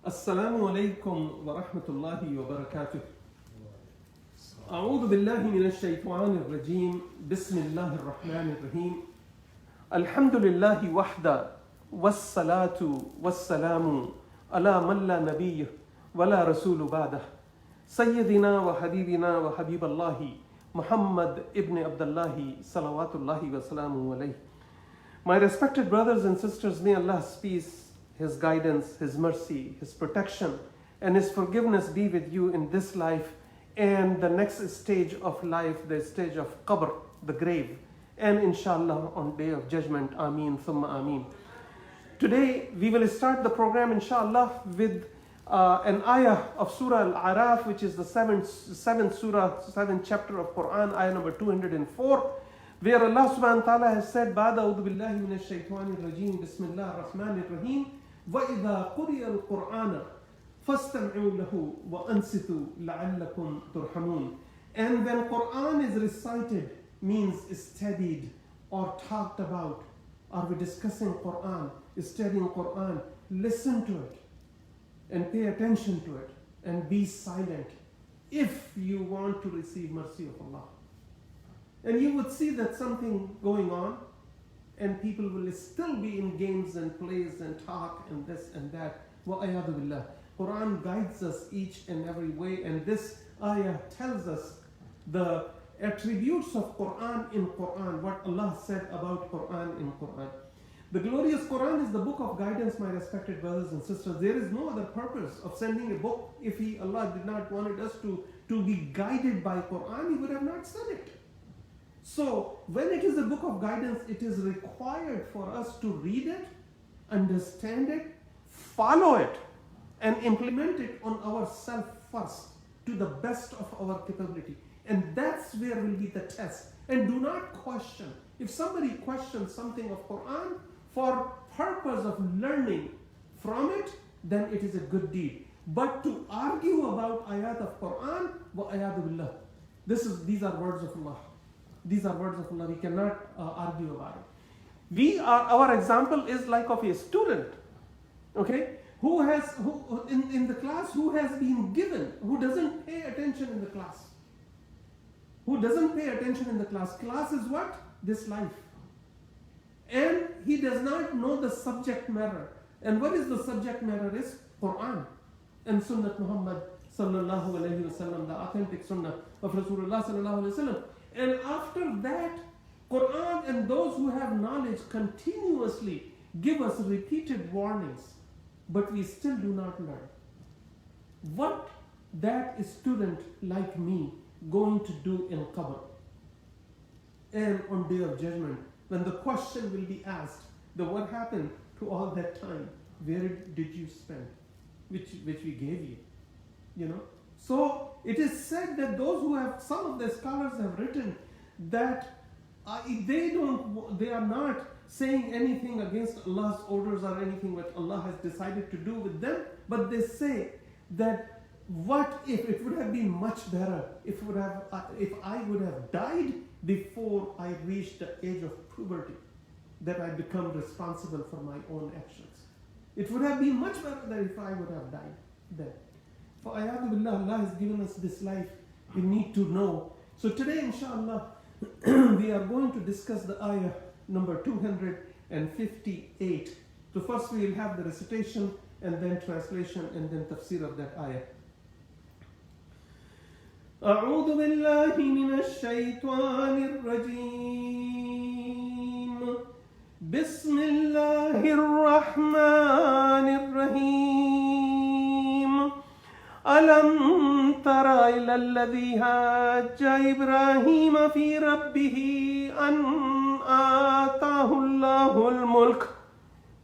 السلام عليكم ورحمة الله وبركاته. أعوذ بالله من الشيطان الرجيم. بسم الله الرحمن الرحيم. الحمد لله وحده والصلاة والسلام على من لا نبي ولا رسول بعده سيدنا وحبيبنا وحبيب الله محمد ابن عبد الله صلوات الله وسلامه عليه. My respected brothers and sisters, may Allah's peace, His guidance, His mercy, His protection, and His forgiveness be with you in this life and the next stage of life, the stage of qabr, the grave, and inshallah on day of judgment. Ameen, thumma ameen. Today we will start the program inshallah with an ayah of Surah Al-Araf, which is the seventh chapter of Quran, ayah number 204, where Allah subhanahu wa ta'ala has said, Ba'da a'udhu billahi minash shaitanir rajim, bismillah ar-Rahmanir Rahim, وَإِذَا قُرِئَ الْقُرْآنَ فَاسْتَمِعُوا لَهُ وَأَنصِتُوا لَعَلَّكُمْ تُرْحَمُونَ. And when Quran is recited, means studied or talked about, are we discussing Quran, studying Quran, listen to it and pay attention to it and be silent if you want to receive mercy of Allah. And you would see that something going on and people will still be in games and plays and talk and this and that. وَأَيَادُ بِاللَّهِ. Quran guides us each and every way, and this ayah tells us the attributes of Quran in Quran, what Allah said about Quran in Quran. The glorious Quran is the book of guidance, my respected brothers and sisters. There is no other purpose of sending a book. If Allah did not wanted us to be guided by Quran, He would have not sent it. So when it is a book of guidance, it is required for us to read it, understand it, follow it, and implement it on ourselves first to the best of our capability. And that's where will be the test. And do not question. If somebody questions something of Quran for purpose of learning from it, then it is a good deed. But to argue about ayat of Quran, وَأَيَادُ بِاللَّهِ. These are words of Allah. These are words of Allah. We cannot argue about it. Our example is like of a student, okay, who in the class, who has been given, who doesn't pay attention in the class. Who doesn't pay attention in the class. Class is what? This life. And he does not know the subject matter. And what is the subject matter is Quran and Sunnah Muhammad sallallahu alayhi wa sallam, the authentic Sunnah of Rasulullah sallallahu alayhi wa sallam. And after that, Quran and those who have knowledge continuously give us repeated warnings, but we still do not learn. What that student like me going to do in qabr and on day of judgment, when the question will be asked, what happened to all that time? Where did you spend? Which we gave you, you know? So it is said that those who have, some of the scholars have written that they are not saying anything against Allah's orders or anything what Allah has decided to do with them, but they say that what if it would have been much better if I would have died before I reached the age of puberty, that I become responsible for my own actions. It would have been much better than if I would have died then. For ayat billah, Allah has given us this life. We need to know. So today, inshallah, we are going to discuss the ayah number 258. So first we will have the recitation and then translation and then tafsir of that ayah. أعوذ بالله من الشيطان الرجيم. بسم الله الرحمن الرحيم. ألم تر إلى الذي هاج إبراهيم في ربه أن آتاه الله الملك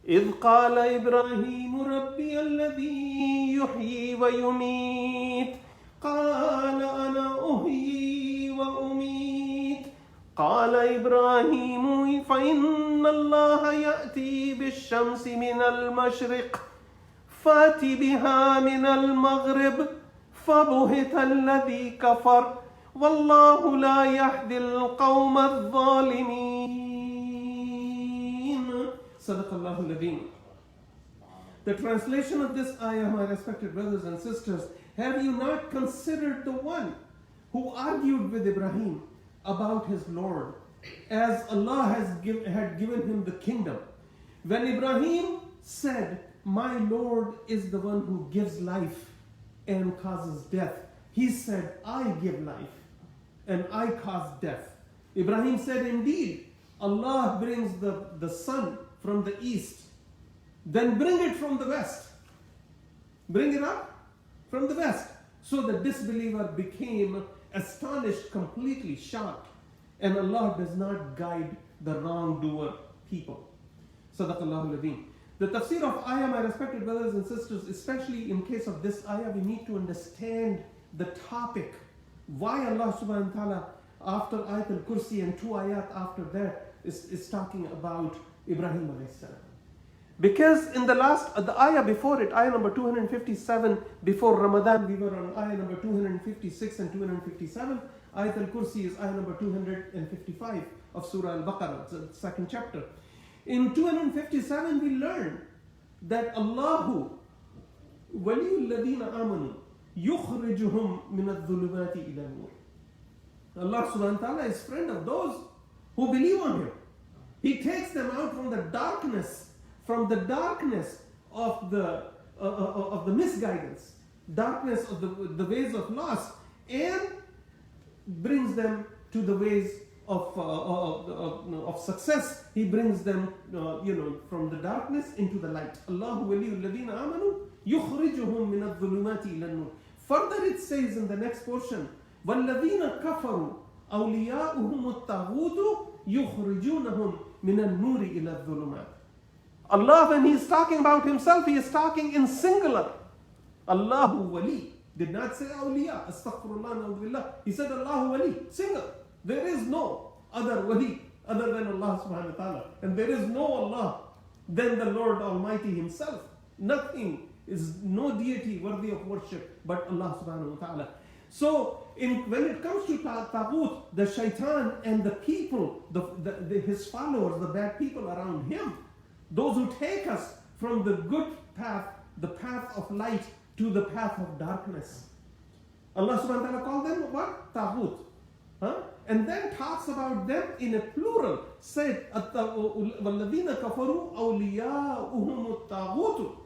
إذ قال إبراهيم ربي الذي يحيي ويميت قال أنا أحيي وأميت قال إبراهيم فإن الله يأتي بالشمس من المشرق فات بها من المغرب فبهت الذي كفر والله لا يهدي القوم الظالمين. صدق الله العظيم. the translation of this ayah, my respected brothers and sisters, have you not considered the one who argued with Ibrahim about his Lord, as Allah had given him the kingdom? When Ibrahim said, my Lord is the one who gives life and causes death, he said, I give life and I cause death. Ibrahim said, indeed, Allah brings the sun from the east, then bring it from the west. Bring it up from the west. So the disbeliever became astonished, completely shocked. And Allah does not guide the wrongdoer people. Sadaqallahu al-Azim. The tafsir of ayah, my respected brothers and sisters, especially in case of this ayah, we need to understand the topic. Why Allah subhanahu wa ta'ala, after Ayat al-Kursi and 2 ayat after that, is talking about Ibrahim alayhi salam. Because in the ayah before it, ayah number 257, before Ramadan, we were on ayah number 256 and 257. Ayat al-Kursi is ayah number 255 of Surah Al-Baqarah, the second chapter. In 257, we learn that Allahu waliyul ladina amanu yukhrijuhum min adh-dhulumati ila an-nur. Allah subhanahu wa ta'ala is friend of those who believe on Him. He takes them out from the darkness of the misguidance, darkness of the ways of loss, and brings them to the ways of success. He brings them, from the darkness into the light. Allahu waliyul ladina amanu yukhrijuhum min adh-dhulumati ila an-nur. Further, it says in the next portion, وَالَّذِينَ كَفَرُوا أَوْلِيَاؤُهُمُ الطَّاغُوتُ يُخْرِجُونَهُم مِنَ النُّورِ إِلَى الظُّلُمَاتِ. Allah, when He is talking about Himself, He is talking in singular. Allahu wali. Did not say awliya. Astaghfirullah, na'udhu. He said Allahu wali. Single. There is no other wali other than Allah subhanahu wa ta'ala. And there is no Allah than the Lord Almighty Himself. Nothing is, no deity worthy of worship but Allah subhanahu wa ta'ala. So, when it comes to Taghut, the shaitan and the people, his followers, the bad people around him, those who take us from the good path, the path of light, to the path of darkness. Allah subhanahu wa ta'ala called them what? Taghut. And then talks about them in a plural. Said, وَالَّذِينَ كَفَرُوا أَوْلِيَاؤُهُمُ الطَّاغُوتُ.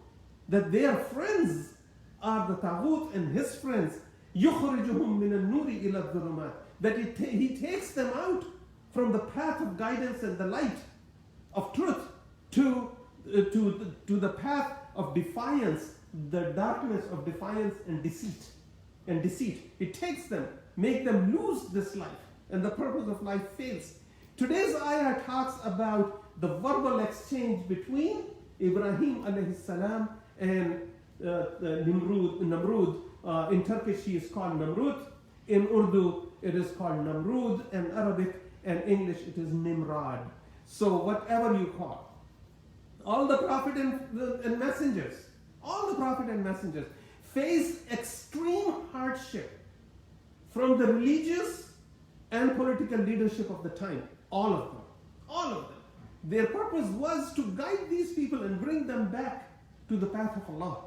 That their friends are the Taghut and his friends. يُخْرِجُهُم مِّنَ النُّورِ إِلَى الظُّلُمَاتِ. That he takes them out from the path of guidance and the light of truth to the path of defiance, the darkness of defiance and deceit. It takes them, make them lose this life, and the purpose of life fails. Today's ayah talks about the verbal exchange between Ibrahim alayhi salam and Nimrod. In Turkish he is called Nimrod. In Urdu it is called Namrud, and Arabic and English it is Nimrod. So whatever you call. All the prophet and messengers face extreme hardship from the religious and political leadership of the time. All of them. Their purpose was to guide these people and bring them back to the path of Allah.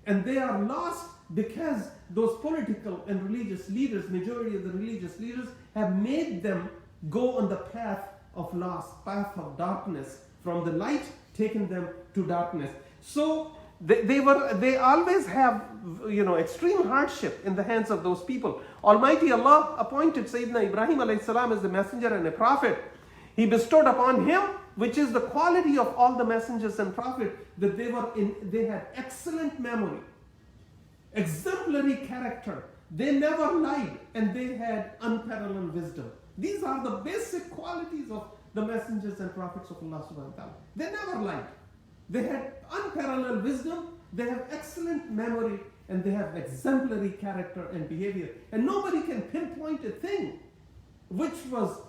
And they are lost because those political and religious leaders, majority of the religious leaders, have made them go on the path of loss, path of darkness, from the light taking them to darkness. So they always have extreme hardship in the hands of those people. Almighty Allah appointed Sayyidina Ibrahim alayhi salam as the messenger and a prophet. He bestowed upon him, which is the quality of all the messengers and prophets, that they had excellent memory, exemplary character, they never lied, and they had unparalleled wisdom. These are the basic qualities of the messengers and prophets of Allah subhanahu wa ta'ala. They never lied. They had unparalleled wisdom, they have excellent memory, and they have exemplary character and behavior. And nobody can pinpoint a thing which was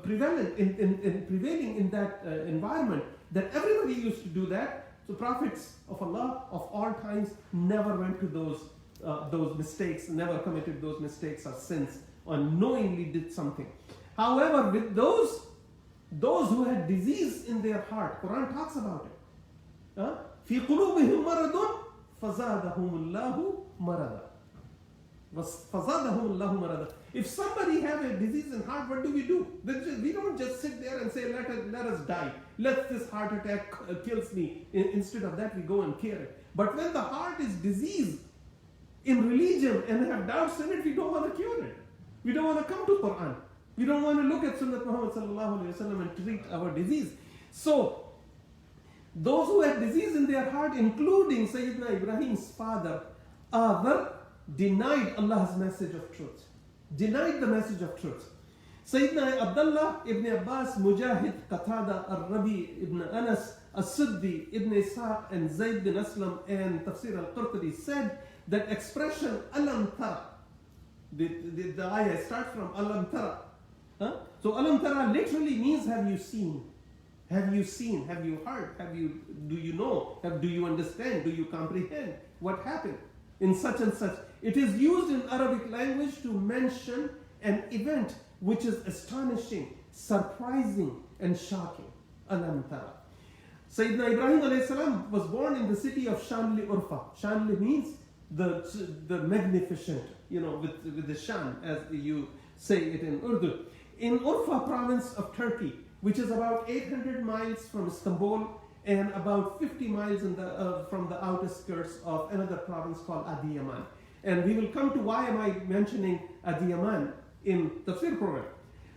prevailing in that environment, that everybody used to do that. So prophets of Allah of all times never went to those mistakes, never committed those mistakes or sins, or knowingly did something. However, with those who had disease in their heart, Quran talks about it. في قلوبهم مرض فزادهم الله مرضا. فزادهم الله مرضا. If somebody have a disease in heart, what do? We don't just sit there and say, let us die. Let this heart attack kills me. Instead of that, we go and cure it. But when the heart is diseased in religion and have doubts in it, we don't want to cure it. We don't want to come to Quran. We don't want to look at Sunnat Muhammad sallallahu alaihi wasallam and treat our disease. So, those who had disease in their heart, including Sayyidina Ibrahim's father, Adar, denied Allah's message of truth. Denied the message of truth. Sayyidina Abdullah ibn Abbas, Mujahid, Qatada, Al-Rabi ibn Anas, As-Suddi, Ibn Ishaq, and Zayd bin Aslam, and Tafsir Al-Qur'an said that expression Alam Tara, the ayah starts from Alam Tara. So Alam Tara literally means have you seen? Have you seen? Have you heard? Do you know? Do you understand? Do you comprehend what happened in such and such? It is used in Arabic language to mention an event which is astonishing, surprising, and shocking. Alam Tara. Sayyidina Ibrahim alayhi salam was born in the city of Shanli Urfa. Shanli means the magnificent, with the Shan, as you say it in Urdu. In Urfa province of Turkey, which is about 800 miles from Istanbul and about 50 miles from the outer skirts of another province called Adiyaman. And we will come to why am I mentioning Adiyaman in the Tafsir program.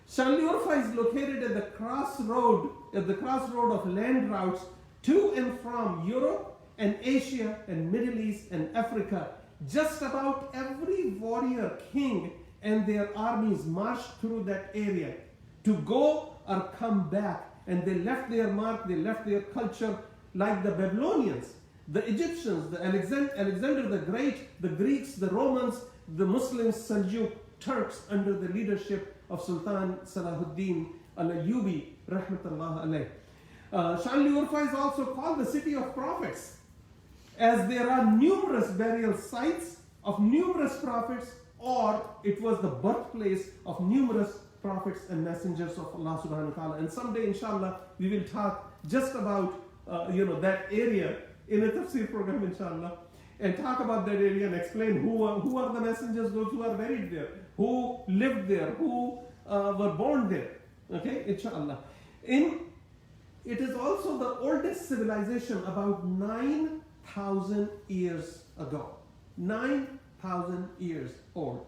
Shanli Urfa is located at the crossroad of land routes to and from Europe and Asia and Middle East and Africa. Just about every warrior king and their armies marched through that area to go or come back, and they left their mark, they left their culture, like the Babylonians, the Egyptians, the Alexander the Great, the Greeks, the Romans, the Muslims, Seljuk, Turks under the leadership of Sultan Salahuddin al-Ayyubi, rahmatullah alayh. Shanli Urfa is also called the city of prophets, as there are numerous burial sites of numerous prophets, or it was the birthplace of numerous prophets and messengers of Allah subhanahu wa ta'ala. And someday, inshallah, we will talk just about that area in a tafsir program, inshallah, and talk about that area and explain who are the messengers, those who are buried there, who lived there, who were born there. Okay, inshallah. It is also the oldest civilization, about 9,000 years ago. 9,000 years old.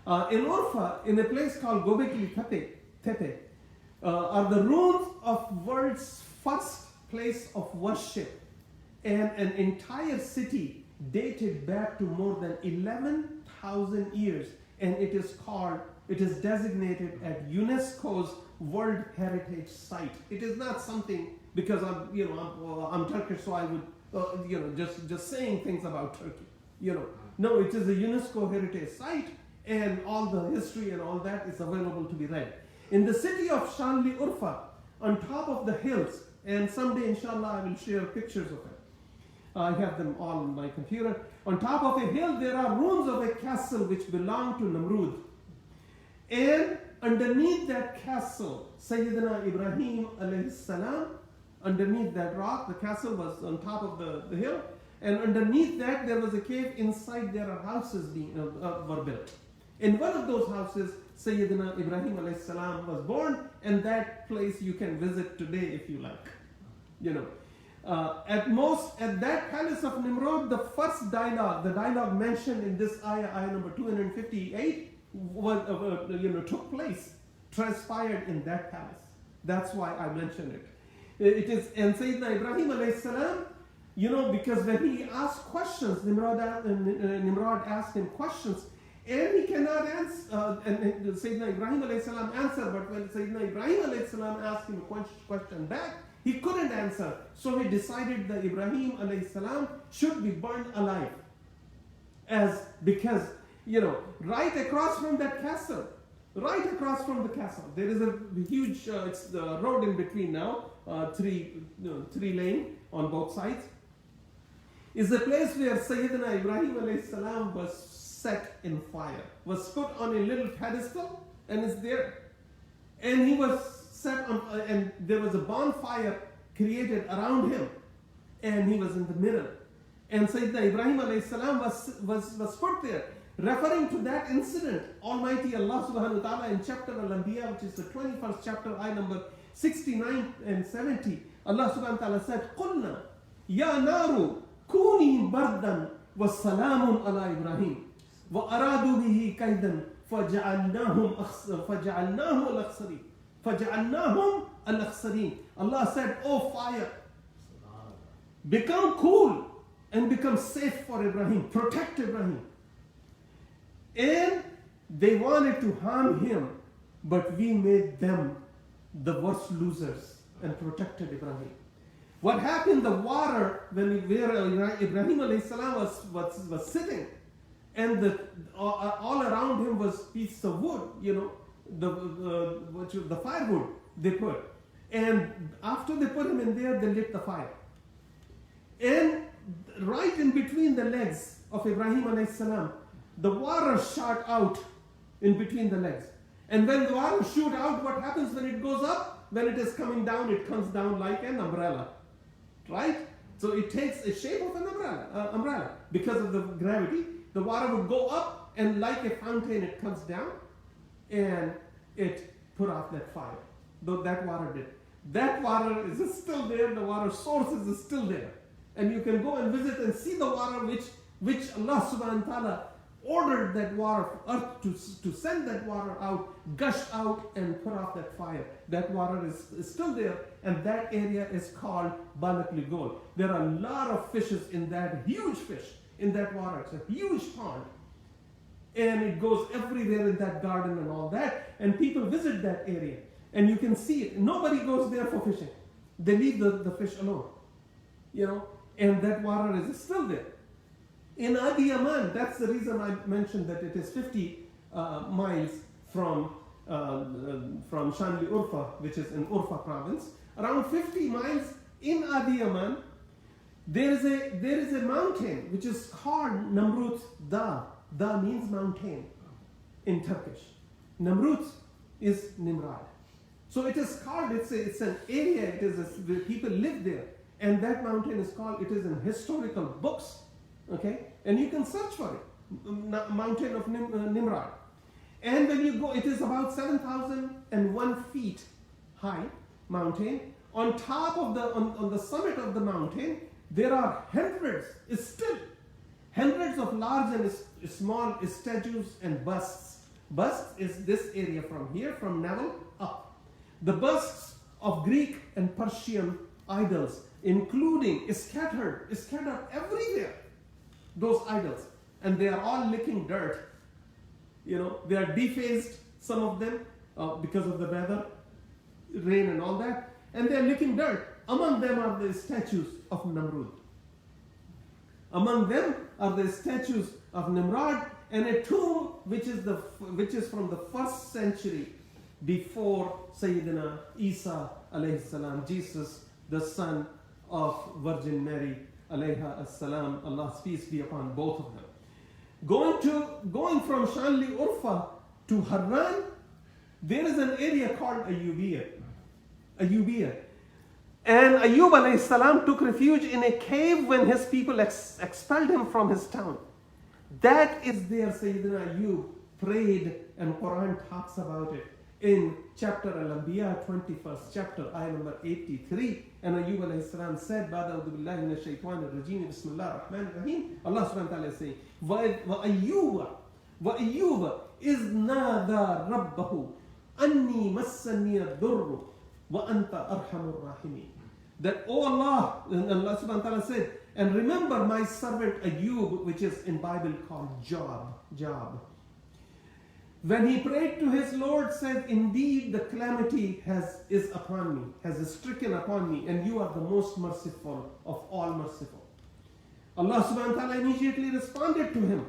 In Urfa, in a place called Gobekli Tepe, are the ruins of world's first place of worship, and an entire city dated back to more than 11,000 years, and it is designated at UNESCO's World Heritage Site. It is not something because I'm Turkish, so I would just saying things about Turkey. No, it is a UNESCO Heritage Site, and all the history and all that is available to be read. In the city of Shanli Urfa, on top of the hills, and someday inshallah I will share pictures of it. I have them all on my computer. On top of a hill there are ruins of a castle which belonged to Nimrod. And underneath that castle, Sayyidina Ibrahim alayhi salam, underneath that rock, the castle was on top of the hill, and underneath that there was a cave. Inside there are houses were built. In one of those houses, Sayyidina Ibrahim alayhi salam was born, and that place you can visit today if you like. At that palace of Nimrod, the first dialogue, the dialogue mentioned in this ayah number 258, took place, transpired in that palace. That's why I mentioned it. And Sayyidina Ibrahim alayhi salam, because when he asked questions, Nimrod asked him questions, and he cannot answer, and Sayyidina Ibrahim alayhi salam answered, but when Sayyidina Ibrahim alayhi salam asked him a question back, he couldn't answer. So he decided that Ibrahim alayhi salam should be burned alive. Because right across from that castle, there is a huge, it's the road in between now, three lane on both sides, is the place where Sayyidina Ibrahim alayhi salam was set in fire, was put on a little pedestal, and is there. And he was set on, and there was a bonfire created around him. and he was in the middle. And Sayyidina Ibrahim alayhi salam was put there. Referring to that incident, Almighty Allah subhanahu wa ta'ala in chapter Al-Anbiya, which is the 21st chapter, ayah number 69 and 70, Allah subhanahu wa ta'ala said, قُلْنَا يَا نَارُ كُونِي بَرْدًا وَالسَّلَامٌ عَلَى إِبْرَاهِيمَ وَأَرَادُوا بِهِ كَيْدًا فَجَعَلْنَاهُمْ الْأَخْسَرِينَ. Allah said, oh fire, become cool and become safe for Ibrahim, protect Ibrahim. And they wanted to harm him, but we made them the worst losers and protected Ibrahim. What happened? The water, where Ibrahim alayhi salam was sitting, and all around him was pieces of wood, the firewood they put. And after they put him in there, they lit the fire. And right in between the legs of Ibrahim alayhi salam, the water shot out in between the legs. And when the water shoot out, what happens when it goes up? When it is coming down, it comes down like an umbrella. Right? So it takes a shape of an umbrella. Because of the gravity, the water would go up, and like a fountain, it comes down, and it put off that fire. Though that water did. That water is still there, the water source is still there. And you can go and visit and see the water which Allah subhanahu wa ta'ala ordered that water, earth to send that water out, gush out and put off that fire. That water is still there, and that area is called Balak Ligol. There are a lot of fishes in that, huge fish in that water. It's a huge pond. And it goes everywhere in that garden and all that. And people visit that area. And you can see it. Nobody goes there for fishing. They leave the fish alone. And that water is still there. In Adi Yaman, that's the reason I mentioned that it is 50 miles from Shanli Urfa, which is in Urfa province. Around 50 miles in Adi Yaman, there is a mountain which is called Namrud Da. Da means mountain in Turkish. Namrud is Nimrod. So it is called, it's an area, where people live there. And that mountain is called, it is in historical books. Okay, and you can search for it, mountain of Nimrod. And when you go, it is about 7,001 feet high mountain. On top of on the summit of the mountain, there are hundreds of large and small statues and busts. Bust is this area from here, from navel up. The busts of Greek and Persian idols, including scattered everywhere. Those idols, and they are all licking dirt. They are defaced, some of them, because of the weather, rain and all that, and they are licking dirt. Among them are the statues of Nimrod. Among them are the statues of Nimrod, and a tomb which is from the 1st century before Sayyidina Isa alayhi salam, Jesus, the son of Virgin Mary alayha as-salam, Allah's peace be upon both of them. Going from Shanli Urfa to Harran, there is an area called Ayyubiyya. And Ayyub alayhi salam took refuge in a cave when his people expelled him from his town. That is there Sayyidina Ayyub prayed, and Quran talks about it in chapter Al-Anbiya, 21st chapter, ayah number 83. And Ayyub alayhi salam said, Ba'da billahi minash shaitanir rajim, bismillahir rahmanir rahim. Allah subhanahu wa ta'ala is saying, wa Ayyuba iz nada rabbahu anni massani ad-durru wa anta arhamur rahimin. That, oh Allah, and Allah subhanahu wa ta'ala said, and remember my servant Ayyub, which is in Bible called Job. When he prayed to his Lord, said, indeed the calamity is upon me, has stricken upon me, and you are the most merciful of all merciful. Allah subhanahu wa ta'ala immediately responded to him.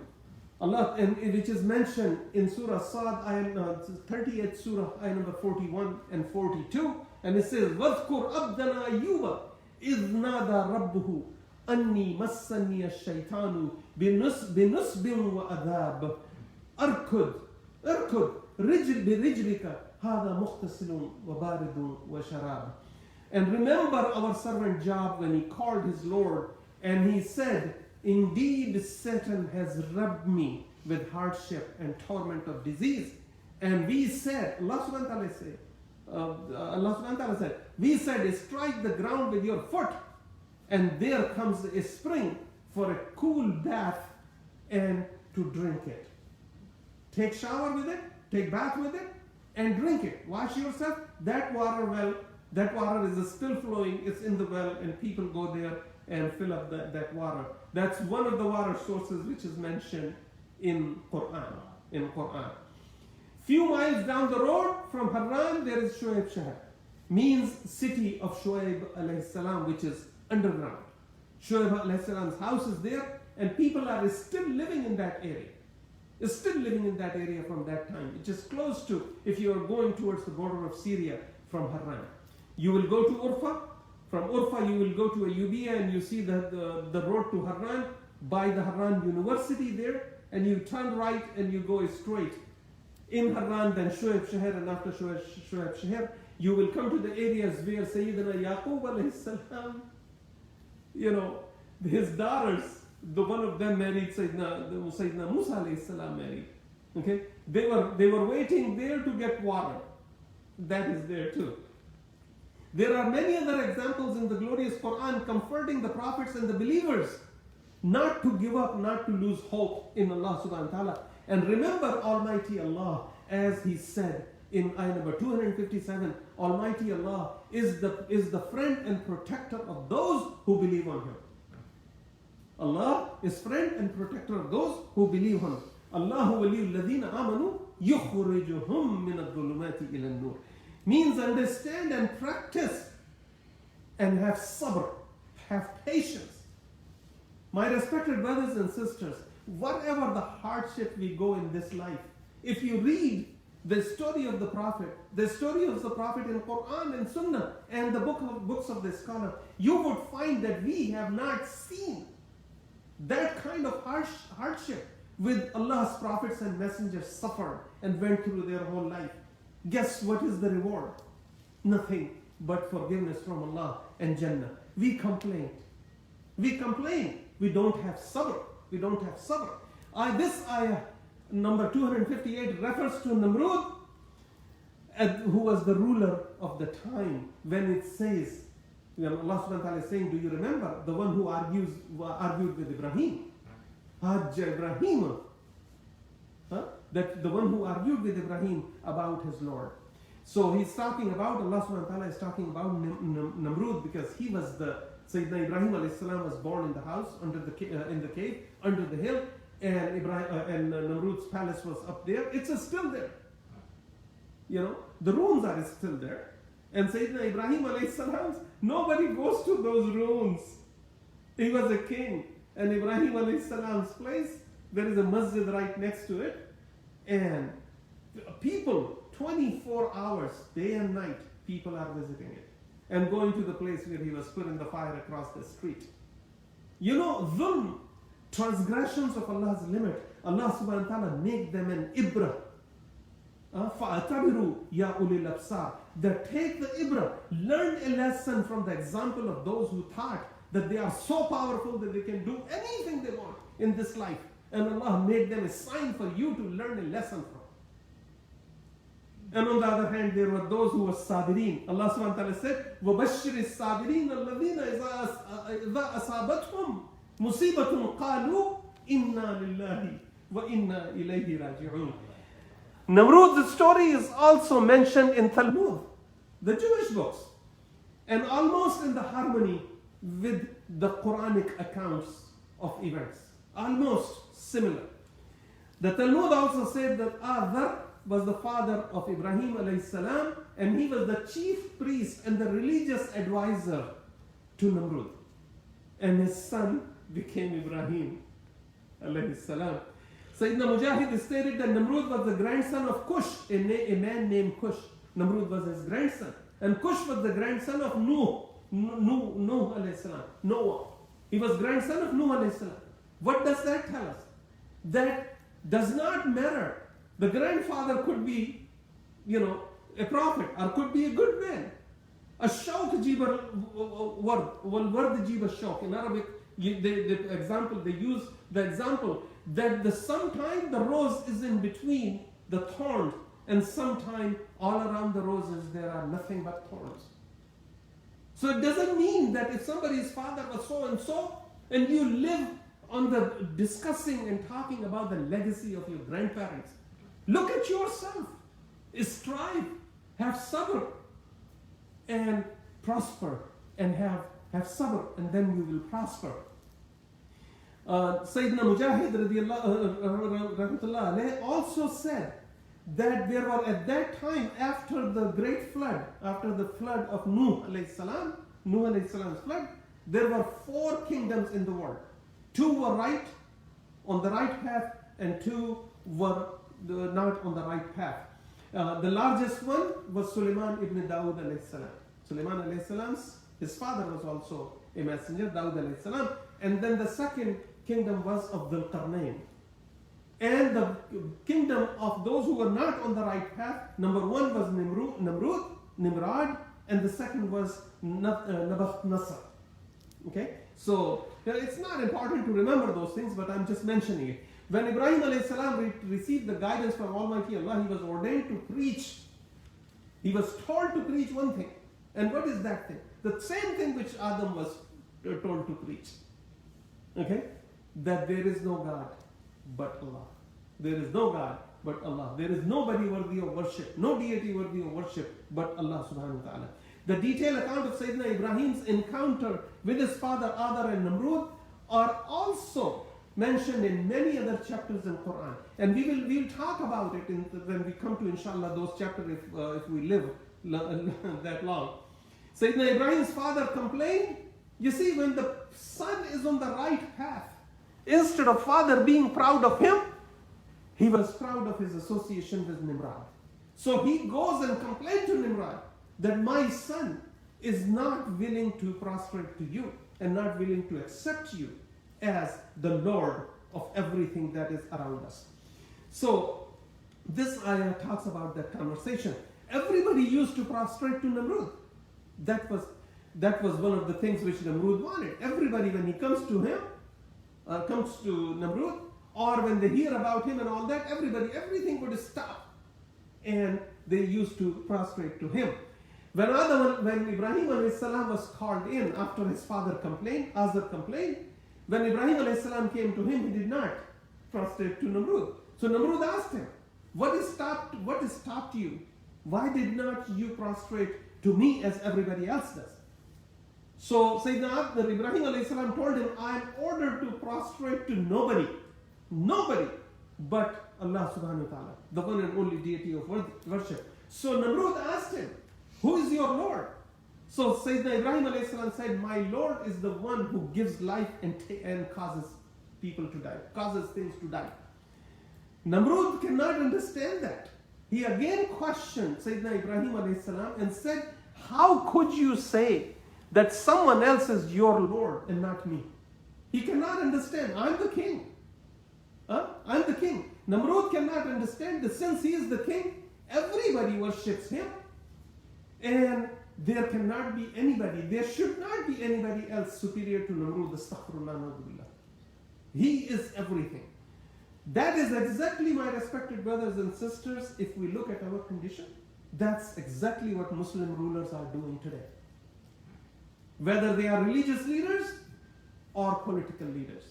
Which is mentioned in Surah Sad, 38th Surah, ayah number 41 and 42. And it says, وَاذْكُرْ أَبْدَنَا أَيُّوبَ إِذْ نَادَى رَبُّهُ أَنِّي مَسَّنِيَ الشَّيْطَانُ بِنُصْبٍ وَأَذَابٍ أَرْكُضْ برجلك هذا مغتسل وبارد وشراب. And remember our servant Job when he called his Lord and he said, indeed Satan has rubbed me with hardship and torment of disease. And we said, Allah subhanahu wa ta'ala said, we said, strike the ground with your foot, and there comes a spring for a cool bath and to drink it. Take shower with it, take bath with it, and drink it. Wash yourself. That water is still flowing. It's in the well, and people go there and fill up that water. That's one of the water sources which is mentioned in Quran. Few miles down the road from Haran, there is Shuaib Shahar. Means city of Shuaib alayhi salam, which is underground. Shuaib alayhi salam's house is there, and people are still living in that area. Is still living in that area from that time. It is close to, if you are going towards the border of Syria from Haran. You will go to Urfa. From Urfa you will go to Ayyubiyah, and you see the road to Haran by the Haran University there, and you turn right and you go straight. In Haran, then Shuaib Shahar, and after Shuaib Shahar, you will come to the areas where Sayyidina Yaqub alayhi salam, his daughters, the one of them married Sayyidina Musa alayhi salam married. Okay? They were waiting there to get water. That is there too. There are many other examples in the glorious Quran comforting the prophets and the believers not to give up, not to lose hope in Allah subhanahu wa ta'ala. And remember Almighty Allah, as He said in ayah number 257, Almighty Allah is the friend and protector of those who believe on Him. Allah is friend and protector of those who believe on Him. Allahu waliyul ladhina amanu yukhrijuhum min adh-dhulumati ila an-nur. Means understand and practice and have sabr, have patience. My respected brothers and sisters, whatever the hardship we go in this life, if you read the story of the Prophet in Quran and Sunnah and the books of the scholar, you would find that we have not seen that kind of hardship with Allah's prophets and messengers suffered and went through their whole life. Guess what is the reward? Nothing but forgiveness from Allah and Jannah. We complain. We don't have sabr. This ayah number 258 refers to Nimrod, who was the ruler of the time, when it says, Allah subhanahu wa ta'ala is saying, do you remember the one who argued with Ibrahim? Hajj Ibrahim. That the one who argued with Ibrahim about his Lord. So he's talking about, Allah subhanahu wa ta'ala is talking about Nimrod, because he was Sayyidina Ibrahim alayhi salam was born in the house, in the cave, under the hill, and Nimrod's palace was up there. It's still there. The ruins are still there. And Sayyidina Ibrahim alayhi salam, nobody goes to those ruins. He was a king. And Ibrahim alayhi salam's place, there is a masjid right next to it. And people, 24 hours, day and night, people are visiting it. And going to the place where he was put in the fire across the street. Dhulm, transgressions of Allah's limit, Allah subhanahu wa ta'ala make them an ibrah. فَأَتَبِرُوا يَا أُولِي الْأَبْصَارِ. That take the ibrah, learn a lesson from the example of those who thought that they are so powerful that they can do anything they want in this life. And Allah made them a sign for you to learn a lesson from. And on the other hand, there were those who were sabirin. Allah subhanahu wa ta'ala said, وَبَشِّرِ الصَّابِرِينَ الَّذِينَ إِذَا أَصَابَتْهُمْ مُصِيبَةٌ قَالُوا إِنَّا لِلَّهِ وَإِنَّا إِلَيْهِ رَاجِعُونَ. Nimrod's story is also mentioned in Talmud, the Jewish books, and almost in the harmony with the Quranic accounts of events. Almost similar. The Talmud also said that Adar was the father of Ibrahim alayhi salam, and he was the chief priest and the religious advisor to Nimrod. And his son became Ibrahim alayhi salam. Sayyidina Mujahid stated that Nimrod was the grandson of Cush, a man named Cush. Nimrod was his grandson. And Cush was the grandson of Nuh alayhi salam. Noah. He was grandson of Nuh alayhi salam. What does that tell us? That does not matter. The grandfather could be, a prophet, or could be a good man. الشوك جيب الورد والورد جيب الشوك. In Arabic, the example they use the example that sometimes the rose is in between the thorns, and sometimes all around the roses there are nothing but thorns. So it doesn't mean that if somebody's father was so and so, and you live on the discussing and talking about the legacy of your grandparents. Look at yourself, strive, have sabr, and prosper, and have sabr, and then you will prosper. Sayyidina Mujahid rahmatullah also said that there were at that time, after the great flood, after the flood of Nuh alayhi salam's flood, there were 4 kingdoms in the world. 2 were right, on the right path, and 2 were not on the right path. The largest one was Sulaiman ibn Dawood alayhi salam. Sulaiman alayhi salam's, his father was also a messenger, Dawood alayhi salam. And then the second kingdom was of Dhul Qarnayn. And the kingdom of those who were not on the right path, number 1 was Nimrod, and the second was Nabuchodonosor. Okay? So, it's not important to remember those things, but I'm just mentioning it. When Ibrahim alayhi salam received the guidance from Almighty Allah, he was ordained to preach. He was told to preach one thing. And what is that thing? The same thing which Adam was told to preach. Okay? That there is no God but Allah. There is no God but Allah. There is nobody worthy of worship, no deity worthy of worship but Allah subhanahu wa ta'ala. The detailed account of Sayyidina Ibrahim's encounter with his father Adar and Nimrod are also mentioned in many other chapters in Quran. And we'll talk about it when we come to, inshallah, those chapters if we live that long. Sayyidina Ibrahim's father complained. You see, when the son is on the right path, instead of father being proud of him, he was proud of his association with Nimrod. So he goes and complains to Nimrod that my son is not willing to prostrate to you and not willing to accept you as the Lord of everything that is around us. So this ayah talks about that conversation. Everybody used to prostrate to Nimrod. That was one of the things which Nimrod wanted. Everybody, when he comes to him, comes to Nimrod, or when they hear about him and all that, everything would stop, and they used to prostrate to him. When Ibrahim alayhi salam was called in after his father complained, Azar complained, when Ibrahim alayhi salam came to him, he did not prostrate to Nimrod. So Nimrod asked him, what has stopped you? Why did not you prostrate to me as everybody else does? So Sayyidina Ibrahim alayhi salam told him, I am ordered to prostrate to nobody but Allah subhanahu wa ta'ala, the one and only deity of worship. So Nimrod asked him, who is your Lord? So Sayyidina Ibrahim alayhi salam said, my Lord is the one who gives life and causes people to die, causes things to die. Nimrod cannot understand that. He again questioned Sayyidina Ibrahim alayhi salam and said, how could you say that someone else is your Lord and not me? He cannot understand. I'm the king. I'm the king. Nimrod cannot understand that since he is the king, everybody worships him. And there cannot be anybody, there should not be anybody else superior to Nimrod. Astaghfirullah. He is everything. That is exactly, my respected brothers and sisters, if we look at our condition, that's exactly what Muslim rulers are doing today. Whether they are religious leaders or political leaders.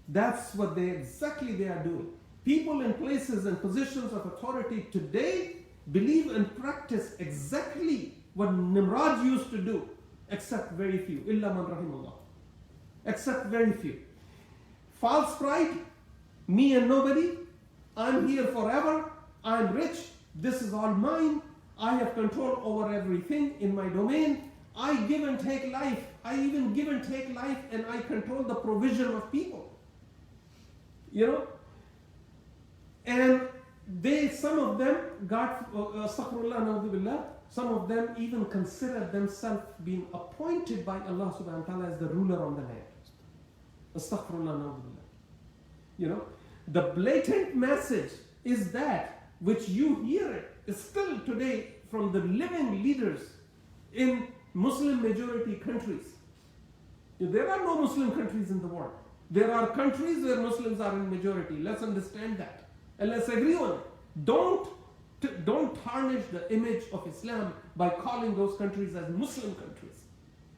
That's what they are doing. People in places and positions of authority today believe and practice exactly what Nimrod used to do, except very few. Illa man rahimullah. Except very few. False pride, me and nobody, I'm here forever, I'm rich, this is all mine, I have control over everything in my domain, I give and take life, I even give and take life, and I control the provision of people. You know? And some of them got, some of them even considered themselves being appointed by Allah subhanahu wa ta'ala as the ruler on the land. Astaghfirullah. You know, the blatant message is that which you hear it is still today from the living leaders in Muslim majority countries. There are no Muslim countries in the world. There are countries where Muslims are in majority. Let's understand that. And let's agree on it. Don't tarnish the image of Islam by calling those countries as Muslim countries.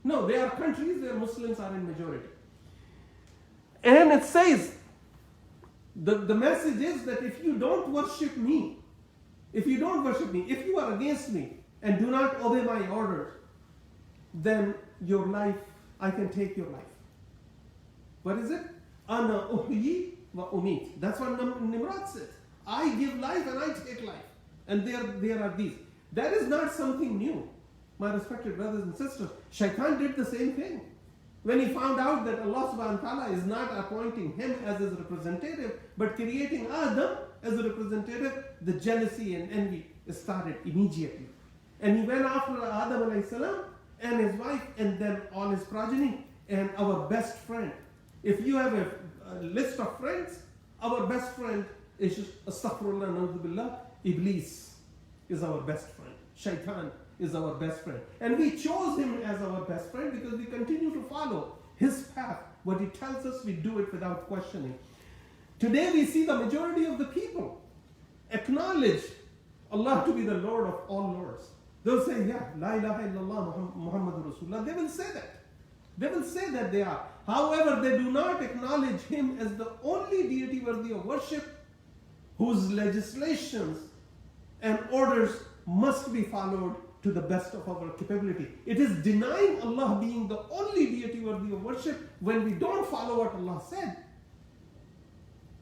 No, they are countries where Muslims are in majority. And it says, the message is that if you don't worship me, if you are against me and do not obey my orders, then your life, I can take your life. What is it? Ana uhyi wa umit. That's what Nimrod said. I give life and I take life. And there are these. That is not something new. My respected brothers and sisters, Shaitan did the same thing. When he found out that Allah subhanahu wa ta'ala is not appointing him as his representative, but creating Adam as a representative, the jealousy and envy started immediately. And he went after Adam alayhi salam and his wife and then all his progeny and our best friend. If you have a list of friends, our best friend is astaghfirullah na'udhu billah, Iblis is our best friend. Shaitan is our best friend. And we chose him as our best friend because we continue to follow his path. What he tells us, we do it without questioning. Today we see the majority of the people acknowledge Allah to be the Lord of all lords. They'll say, yeah, La ilaha illallah Muhammadur Rasulullah. They will say that. They will say that they are. However, they do not acknowledge him as the only deity worthy of worship, whose legislations and orders must be followed to the best of our capability. It is denying Allah being the only deity worthy of worship when we don't follow what Allah said.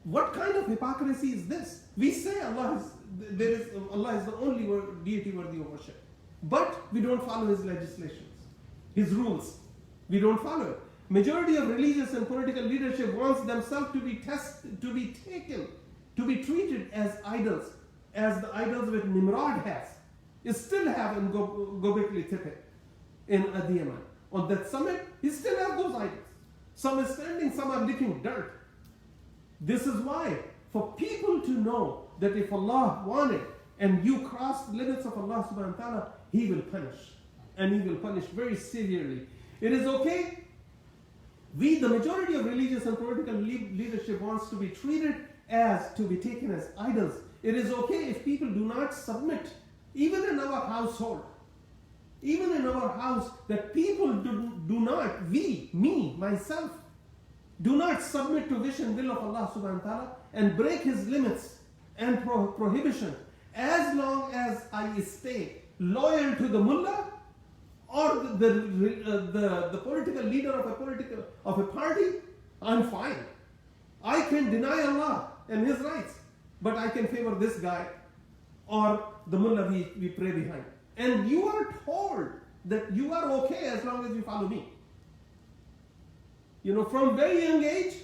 What kind of hypocrisy is this? We say Allah is the only deity worthy of worship, but we don't follow his legislations, his rules. We don't follow it. Majority of religious and political leadership wants themselves to be treated as idols, as the idols that Nimrod has. You still have in Gobekli Tepe in Adiyaman. On that summit, you still have those idols. Some are standing, some are licking dirt. This is why, for people to know that if Allah wanted and you cross the limits of Allah subhanahu wa ta'ala, He will punish. And He will punish very severely. It is okay. We, the majority of religious and political leadership, wants to be treated as, to be taken as idols. It is okay if people do not submit. Even in our household, even in our house, that people do not, me, myself, do not submit to wish and will of Allah subhanahu wa ta'ala and break His limits and prohibition. As long as I stay loyal to the mullah or the political leader of a party, I'm fine. I can deny Allah and His rights, but I can favor this guy or the mullah we pray behind. And you are told that you are okay as long as you follow me. From very young age,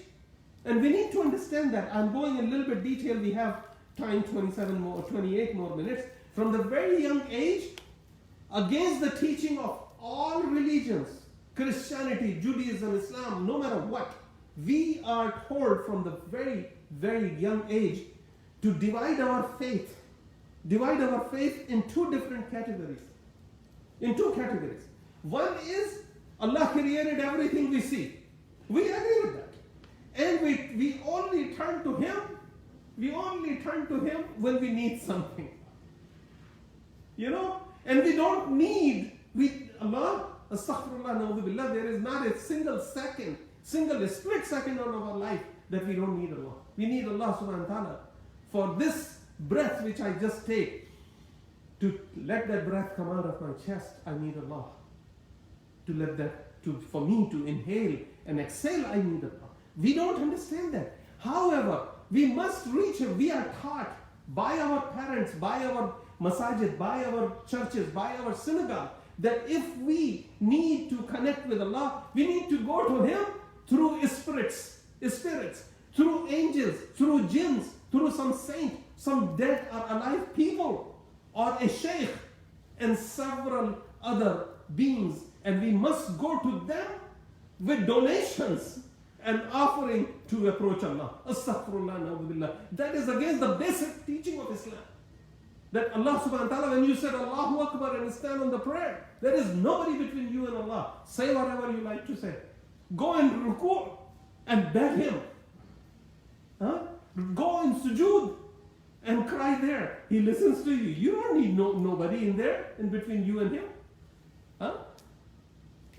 and we need to understand that. I'm going in a little bit detail. We have time, 28 more minutes. From the very young age, against the teaching of all religions, Christianity, Judaism, Islam, no matter what, we are told from the very, very young age to divide our faith in two different categories. In two categories. One is Allah created everything we see. We agree with that. And we only turn to Him. We only turn to Him when we need something. And we don't need Allah, astaghfirullah, na'udhu billah, there is not a single split second of our life that we don't need Allah. We need Allah subhanahu wa ta'ala. For this breath which I just take, to let that breath come out of my chest, I need Allah. For me to inhale and exhale, I need Allah. We don't understand that. However, we must reach it. We are taught by our parents, by our masajid, by our churches, by our synagogue, that if we need to connect with Allah, we need to go to Him through spirits, through angels, through jinns, through some saint, some dead or alive people, or a sheikh, and several other beings. And we must go to them with donations and offering to approach Allah. Astaghfirullah, na'udhu billah. That is against the basic teaching of Islam. That Allah subhanahu wa ta'ala, when you said Allahu Akbar and stand on the prayer, there is nobody between you and Allah. Say whatever you like to say. Go and ruku and beg Him. Huh? Go in sujood and cry there. He listens to you. You don't need nobody in there, in between you and Him. Huh?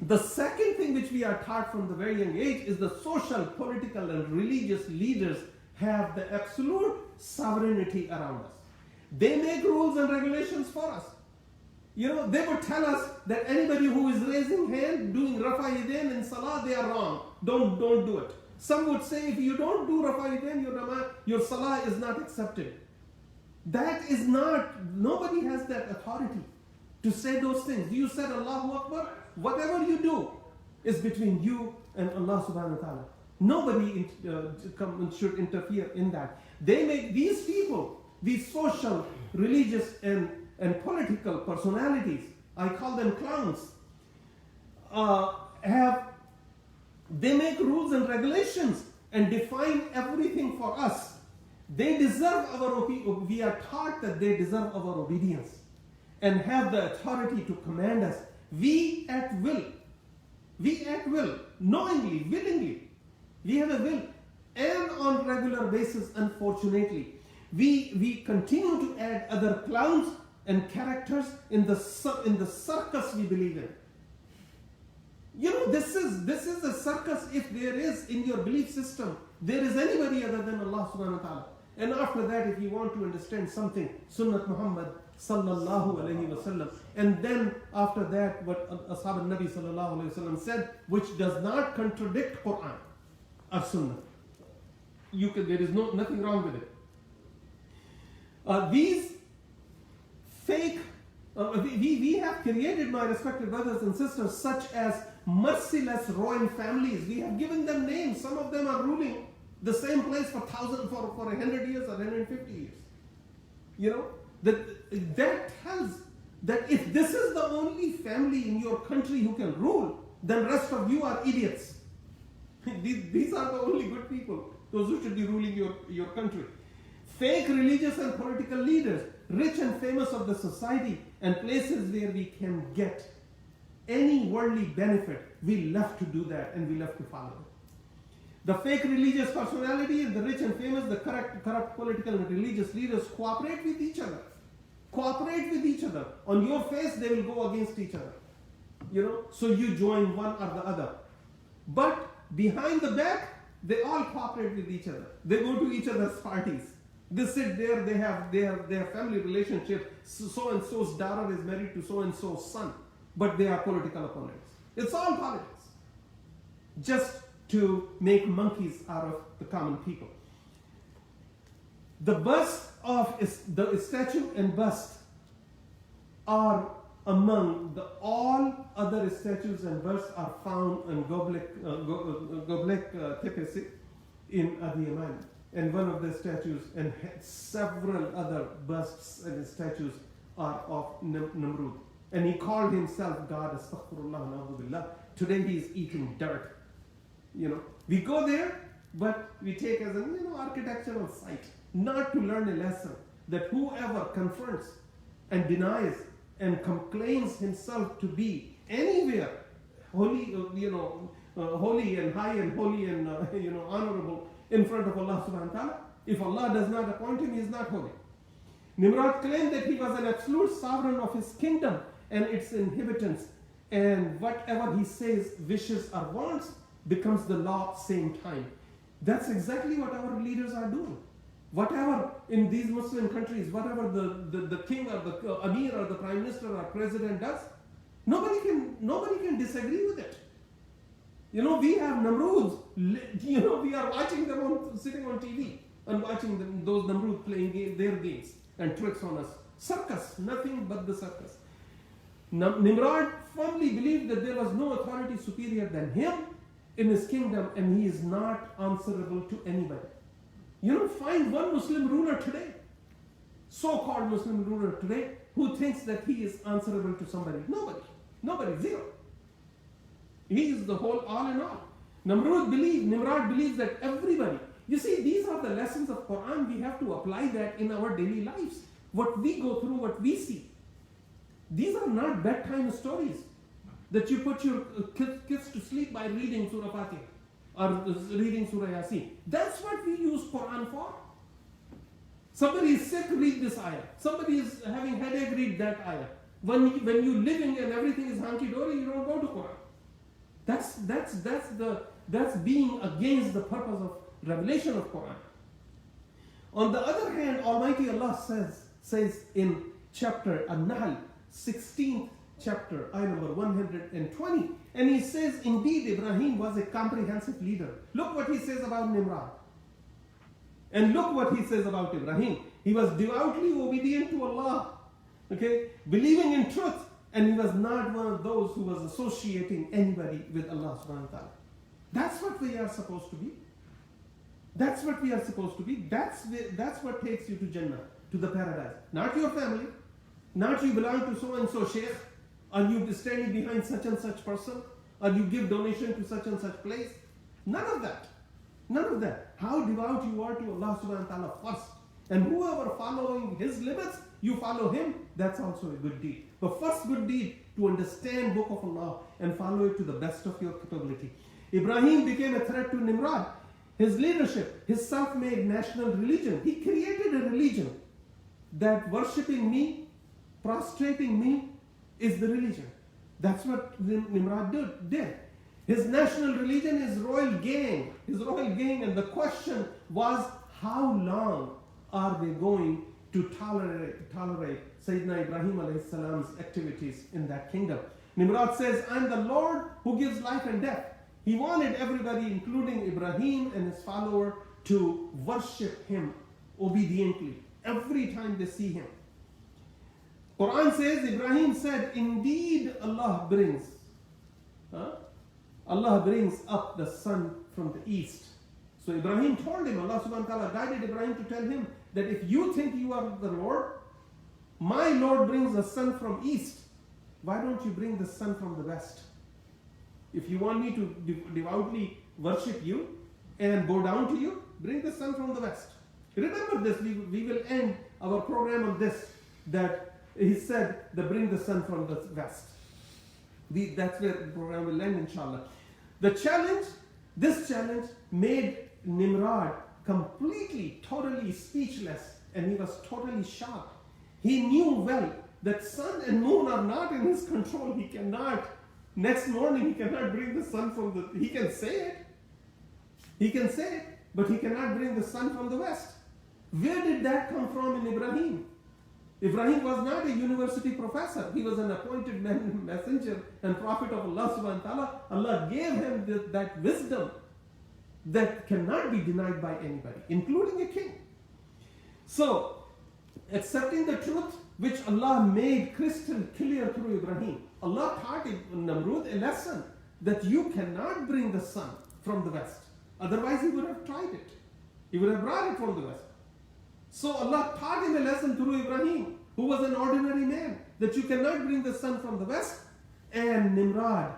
The second thing which we are taught from the very young age is the social, political, and religious leaders have the absolute sovereignty around us. They make rules and regulations for us. They would tell us that anybody who is raising hand, doing Rafa Yadain in Salah, they are wrong. Don't do it. Some would say if you don't do Rafa Yadain, your Salah is not accepted. That is not, nobody has that authority to say those things. You said Allahu Akbar, whatever you do is between you and Allah subhanahu wa ta'ala. Nobody should interfere in that. They make these people, these social, religious, and political personalities, I call them clowns, they make rules and regulations and define everything for us. They deserve we are taught that they deserve our obedience and have the authority to command us. We at will, knowingly, willingly, we have a will. And on regular basis, unfortunately, we continue to add other clowns and characters in the circus we believe in. This is a circus if there is in your belief system, there is anybody other than Allah subhanahu wa ta'ala. And after that, if you want to understand something, Sunnat Muhammad sallallahu alayhi wa sallam. And then after that, what Ashab al-Nabi sallallahu alayhi wa sallam said, which does not contradict Quran or Sunnah. There is nothing wrong with it. These fake, we have created, my respected brothers and sisters, such as merciless royal families. We have given them names. Some of them are ruling the same place for 100 years or 150 years. That tells that if this is the only family in your country who can rule, then rest of you are idiots. These are the only good people, those who should be ruling your country. Fake religious and political leaders, rich and famous of the society, and places where we can get any worldly benefit, we love to do that and we love to follow it. The fake religious personality and the rich and famous, the corrupt political and religious leaders cooperate with each other. On your face, they will go against each other. So you join one or the other. But behind the back, they all cooperate with each other. They go to each other's parties. They sit there, they have their family relationship. So-and-so's daughter is married to so-and-so's son. But they are political opponents. It's all politics. Just to make monkeys out of the common people. The statue and bust are among all other statues and busts are found in Göbekli Tepe in Abu Yaman. And one of the statues and several other busts and statues are of Nimrod. And he called himself God, astaghfirullah, na'udhu billah. Today he is eating dirt. We go there, but we take as an architectural site, not to learn a lesson that whoever confronts and denies and claims himself to be anywhere holy, holy and high and holy and honorable in front of Allah subhanahu wa ta'ala, if Allah does not appoint him, he is not holy. Nimrod claimed that he was an absolute sovereign of his kingdom and its inhabitants, and whatever he says, wishes or wants, becomes the law same time. That's exactly what our leaders are doing. Whatever in these Muslim countries, whatever the king or the Amir or the Prime Minister or President does, nobody can disagree with it. We have Nimrods, we are watching them sitting on TV and watching those Nimrods playing their games and tricks on us. Circus, nothing but the circus. Nimrod firmly believed that there was no authority superior than him in his kingdom, and he is not answerable to anybody. Find one Muslim ruler today, so-called Muslim ruler today, who thinks that he is answerable to somebody. Nobody, zero. He is the whole, all in all. Nimrod believes that everybody. You see, these are the lessons of Quran. We have to apply that in our daily lives. what we go through, what we see. These are not bedtime stories that you put your kids to sleep by reading Surah Fatiha or reading Surah Yasin. That's what we use Quran for. Somebody is sick, read this ayah. Somebody is having headache, read that ayah. When you're living and everything is hunky-dory, you don't go to Quran. That's being against the purpose of revelation of Quran. On the other hand, Almighty Allah says in chapter An-Nahl, 16th chapter, ayah number 120, and he says, indeed, Ibrahim was a comprehensive leader. Look what he says about Nimrod. And look what he says about Ibrahim. He was devoutly obedient to Allah, okay, believing in truth, and he was not one of those who was associating anybody with Allah subhanahu wa ta'ala. That's what we are supposed to be. That's what we are supposed to be. That's what takes you to Jannah, to the paradise. Not your family, not you belong to so and so sheikh, or you standing behind such and such person, or you give donation to such and such place. None of that. None of that. How devout you are to Allah subhanahu wa ta'ala first. And whoever following his limits, you follow him, that's also a good deed. The first good deed, to understand Book of Allah and follow it to the best of your capability. Ibrahim became a threat to Nimrod. His leadership, his self-made national religion. He created a religion that worshipping me, prostrating me, is the religion. That's what Nimrod did. His national religion is royal gang. His royal gang, and the question was, how long are they going to tolerate Sayyidina Ibrahim alayhi salam's activities in that kingdom? Nimrod says, I'm the Lord who gives life and death. He wanted everybody, including Ibrahim and his follower, to worship him obediently every time they see him. Quran says, Ibrahim said, indeed Allah brings up the sun from the east. So Ibrahim told him, Allah subhanahu wa ta'ala guided Ibrahim to tell him that if you think you are the Lord, my Lord brings the sun from east. Why don't you bring the sun from the west? If you want me to devoutly worship you and bow down to you, bring the sun from the west. Remember this, we will end our program on this, that he said that bring the sun from the west. That's where the program will end, inshallah. This challenge made Nimrod completely, totally speechless, and he was totally shocked. He knew well that sun and moon are not in his control. He cannot, next morning he cannot bring the sun from the, he can say it, but he cannot bring the sun from the west. Where did that come from in Ibrahim? Ibrahim was not a university professor. He was an appointed messenger and prophet of Allah subhanahu wa ta'ala. Allah gave him that wisdom that cannot be denied by anybody, including a king. So, accepting the truth which Allah made crystal clear through Ibrahim, Allah taught Nimrod a lesson that you cannot bring the sun from the west. Otherwise he would have tried it. He would have brought it from the west. So Allah taught him a lesson through Ibrahim, who was an ordinary man, that you cannot bring the sun from the west. And Nimrod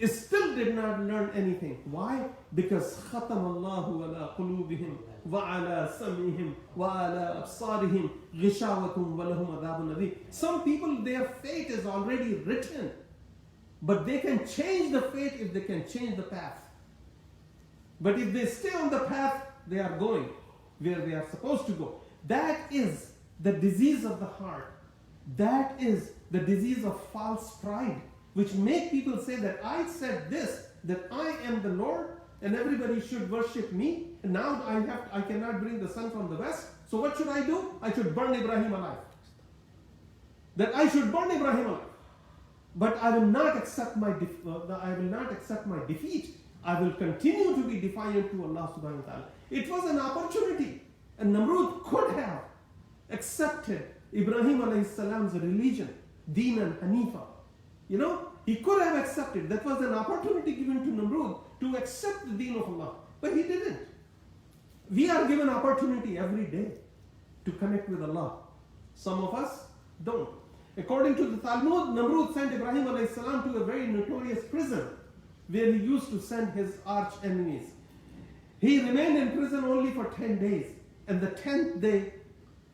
still did not learn anything. Why? Because خَتَمَ اللَّهُ عَلَىٰ قُلُوبِهِمْ وَعَلَىٰ سَمْعِهِمْ وَعَلَىٰ أَبْصَارِهِمْ غِشَاوَةٌ وَلَهُمْ عَذَابٌ عَظِيمٌ. Some people, their fate is already written, but they can change the fate if they can change the path. But if they stay on the path they are going, where they are supposed to go, that is the disease of the heart. That is the disease of false pride, which make people say that I said this, that I am the Lord and everybody should worship me, and now I cannot bring the sun from the west. So what should I do? I should burn Ibrahim alive. That I should burn Ibrahim alive. But I will not accept my defeat. I will continue to be defiant to Allah subhanahu wa ta'ala. It was an opportunity, and Nimrod could have accepted Ibrahim alayhi salam's religion, Deen and Hanifa. You know, he could have accepted. That was an opportunity given to Nimrod to accept the Deen of Allah. But he didn't. We are given opportunity every day to connect with Allah. Some of us don't. According to the Talmud, Nimrod sent Ibrahim alayhi salam to a very notorious prison where he used to send his arch enemies. He remained in prison only for 10 days. And the 10th day,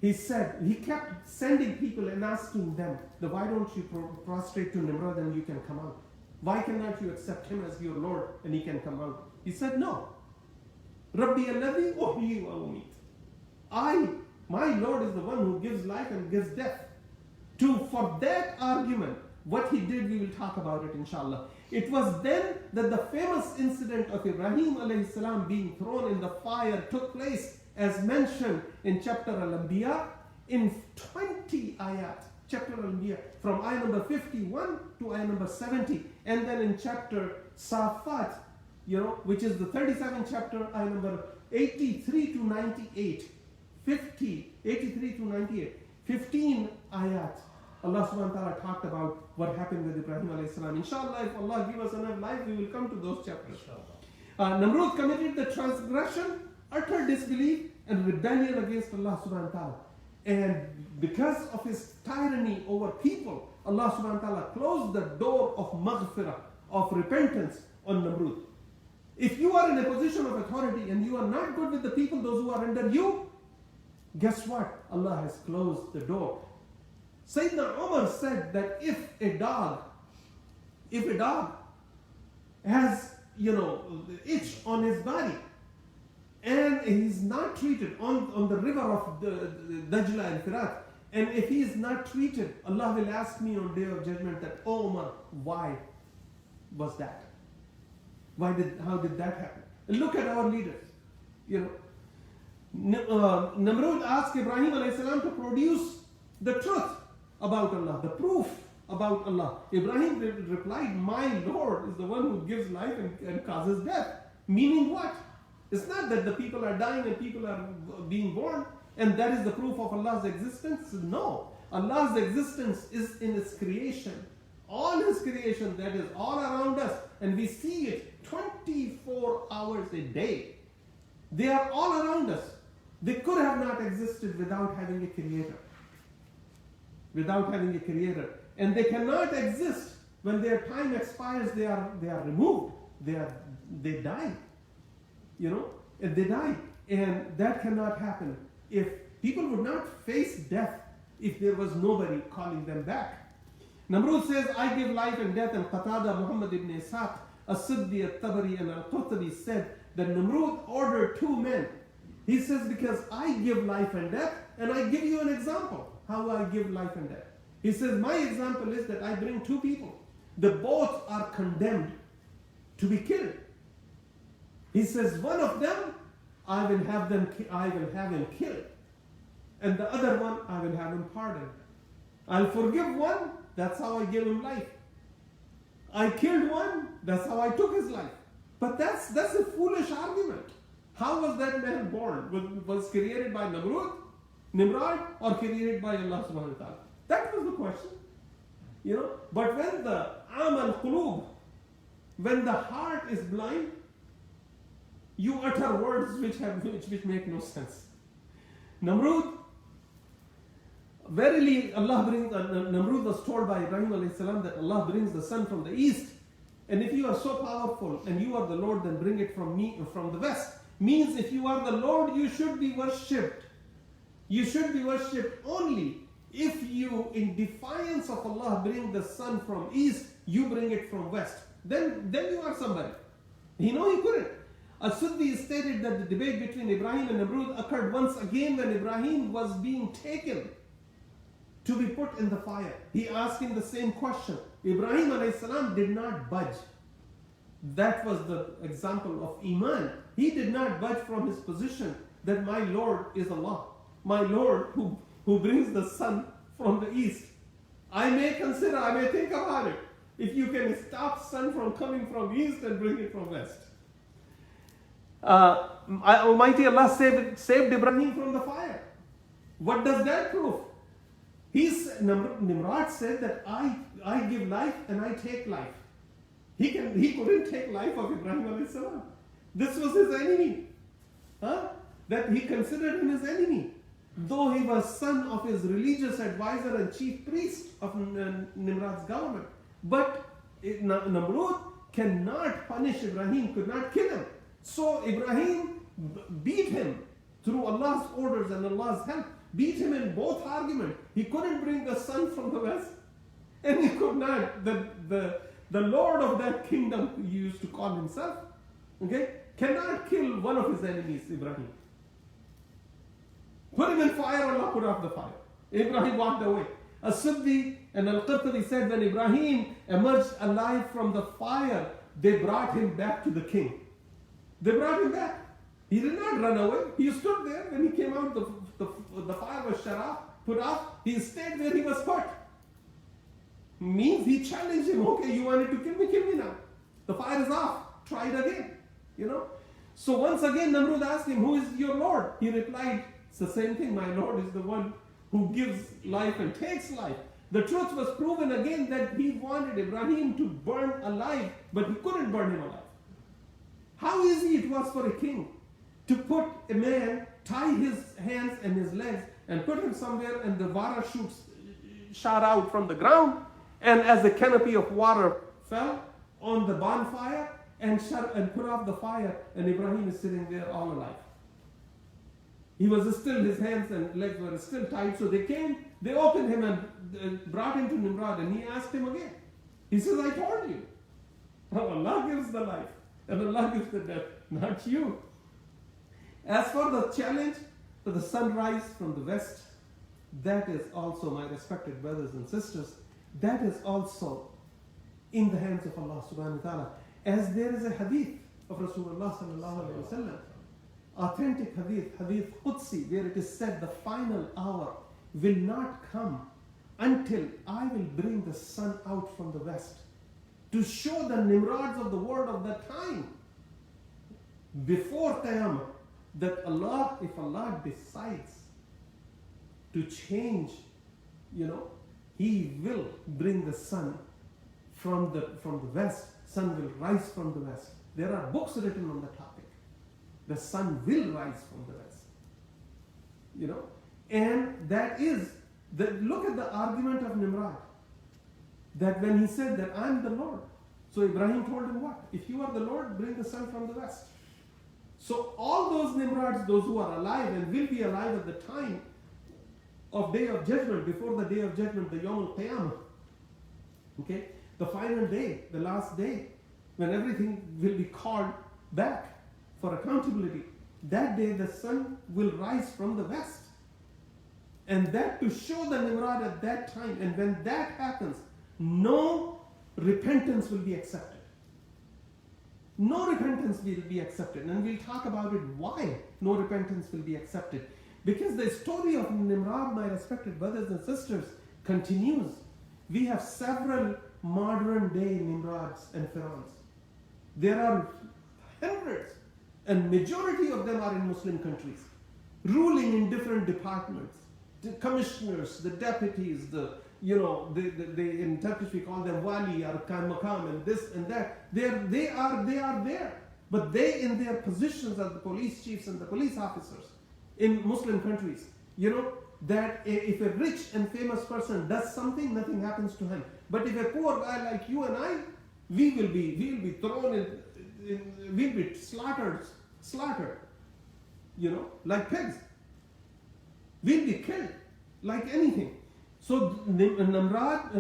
he said, he kept sending people and asking them, why don't you prostrate to Nimrod and you can come out? Why cannot you accept him as your Lord and he can come out? He said, no. Rabbi alladhi uhyi wa umit. My Lord is the one who gives life and gives death. For that argument, what he did, we will talk about it inshallah. It was then that the famous incident of Ibrahim alayhi salam being thrown in the fire took place, as mentioned in chapter Al-Anbiya in 20 ayat. Chapter Al-Anbiya from ayah number 51 to ayah number 70. And then in chapter Safat, which is the 37th chapter, ayah number 83 to 98. 83 to 98. 15 ayat. Allah subhanahu wa ta'ala talked about what happened with Ibrahim alayhi salam. Inshallah, if Allah give us enough life, we will come to those chapters. Nimrod committed the transgression, utter disbelief, and rebellion against Allah subhanahu wa ta'ala. And because of his tyranny over people, Allah subhanahu wa ta'ala closed the door of maghfirah, of repentance on Nimrod. If you are in a position of authority and you are not good with the people, those who are under you, guess what? Allah has closed the door. Sayyidina Umar said that if a dog has, itch on his body and he's not treated on the river of the Dajla and Firat, and if he is not treated, Allah will ask me on Day of Judgment that, oh Umar, why was that? How did that happen? And look at our leaders. Nimrod asked Ibrahim alayhi salam to produce the truth about Allah, the proof about Allah. Ibrahim replied, my Lord is the one who gives life and causes death. Meaning what? It's not that the people are dying and people are being born and that is the proof of Allah's existence. No. Allah's existence is in His creation. All His creation, that is all around us, and we see it 24 hours a day. They are all around us. They could have not existed without having a creator. And they cannot exist when their time expires. They are removed. They die. And they die. And that cannot happen if people would not face death if there was nobody calling them back. Nimrod says, I give life and death, and Qatada, Muhammad ibn Ishaq, As-Siddi, At-Tabari, and Al-Qurtubi said that Nimrod ordered two men. He says, because I give life and death, and I give you an example how I give life and death. He says, my example is that I bring two people. The both are condemned to be killed. He says, one of them, I will have him killed. And the other one, I will have him pardoned. I'll forgive one, that's how I give him life. I killed one, that's how I took his life. But that's a foolish argument. How was that man born? Was created by Nimrod, or created by Allah subhanahu wa ta'ala? That was the question. But when the amal qulub, when the heart is blind, you utter words which make no sense. Nimrod, verily Allah brings, Nimrod was told by Ibrahim alayhi salam that Allah brings the sun from the east. And if you are so powerful and you are the Lord, then bring it from the west. Means if you are the Lord, you should be worshipped. You should be worshipped only if you, in defiance of Allah, bring the sun from east, you bring it from west. Then you are somebody. He couldn't. Al-Suddi stated that the debate between Ibrahim and Nimrod occurred once again when Ibrahim was being taken to be put in the fire. He asked him the same question. Ibrahim alayhi salam did not budge. That was the example of Iman. He did not budge from his position that my Lord is Allah. My Lord who brings the sun from the east. I may think about it. If you can stop sun from coming from east and bring it from west. Almighty Allah saved Ibrahim from the fire. What does that prove? Nimrod said that I give life and I take life. He couldn't take life of Ibrahim alayhi salam. This was his enemy. That he considered him his enemy. Though he was son of his religious advisor and chief priest of Nimrod's government. But Nimrod cannot punish Ibrahim, could not kill him. So Ibrahim beat him through Allah's orders and Allah's help. beat him in both arguments. He couldn't bring the sun from the west, and he could not, the Lord of that kingdom, he used to call himself, okay, cannot kill one of his enemies, Ibrahim. Put him in fire, Allah put off the fire. Ibrahim walked away. As-Suddi and Al-Qur'an said when Ibrahim emerged alive from the fire, they brought him back to the king. They brought him back. He did not run away. He stood there. When he came out, the fire was shut off, put off. He stayed where he was put. Means he challenged him. Okay, you wanted to kill me now. The fire is off. Try it again. You know. So once again, Nimrod asked him, who is your Lord? He replied, it's the same thing. My Lord is the one who gives life and takes life. The truth was proven again that he wanted Ibrahim to burn alive, but he couldn't burn him alive. How easy it was for a king to put a man, tie his hands and his legs, and put him somewhere, and the water shot out from the ground, and as a canopy of water fell on the bonfire and put off the fire, and Ibrahim is sitting there all alive. He was still, his hands and legs were still tied, so they came, they opened him and brought him to Nimrod, and he asked him again. He says, I told you. Allah gives the life, and Allah gives the death, not you. As for the challenge to the sunrise from the west, that is also, my respected brothers and sisters, that is also in the hands of Allah subhanahu wa ta'ala. As there is a hadith of Rasulullah sallallahu alayhi wa sallam, authentic hadith Qudsi, where it is said the final hour will not come until I will bring the sun out from the west, to show the Nimrods of the world of that time, before Qiyamah, that Allah, if Allah decides to change, He will bring the sun from the west. Sun will rise from the west. There are books written on the topic. The sun will rise from the west. And that is, look at the argument of Nimrod. That when he said that I'm the Lord. So Ibrahim told him what? If you are the Lord, bring the sun from the west. So all those Nimrods, those who are alive and will be alive at the time of Day of Judgment, before the Day of Judgment, the Yawm al-Qiyamah, okay, the final day, the last day, when everything will be called back for accountability, that day the sun will rise from the west. And that to show the Nimrod at that time, and when that happens, no repentance will be accepted. No repentance will be accepted. And we'll talk about it, why no repentance will be accepted. Because the story of Nimrod, my respected brothers and sisters, continues. We have several modern day Nimrods and Pharaohs. There are hundreds, and majority of them are in Muslim countries, ruling in different departments. The commissioners, the deputies, in Turkish we call them wali or makam, and this and that. They are there, but they in their positions as the police chiefs and the police officers in Muslim countries, that if a rich and famous person does something, nothing happens to him. But if a poor guy like you and I, we will be thrown we'll be slaughtered, like pigs. We'll be killed like anything. So Nimrod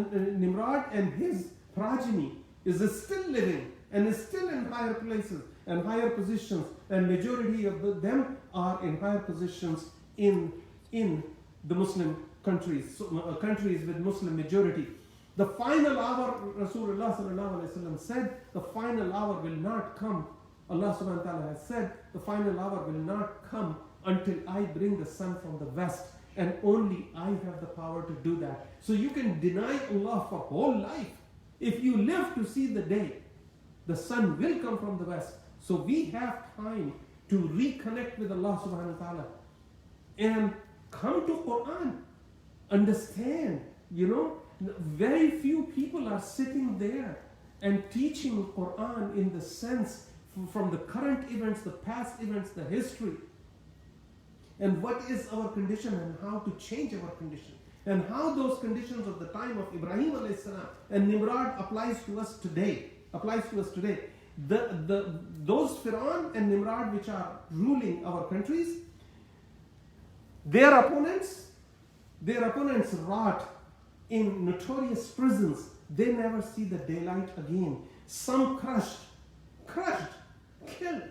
and his progeny is still living and is still in higher places and higher positions, and majority of them are in higher positions in the Muslim countries, countries with Muslim majority. The final hour, Rasulullah sallallahu alaihi wasallam said, the final hour will not come. Allah subhanahu wa ta'ala has said, the final hour will not come until I bring the sun from the west, and only I have the power to do that. So you can deny Allah for whole life. If you live to see the day, the sun will come from the west. So we have time to reconnect with Allah subhanahu wa ta'ala and come to Quran, understand, very few people are sitting there and teaching Quran in the sense from the current events, the past events, the history, and what is our condition and how to change our condition, and how those conditions of the time of Ibrahim alayhi salam and Nimrod applies to us today. Those Pharaoh and Nimrod which are ruling our countries, their opponents Their opponents rot in notorious prisons. They never see the daylight again. Some crushed, killed.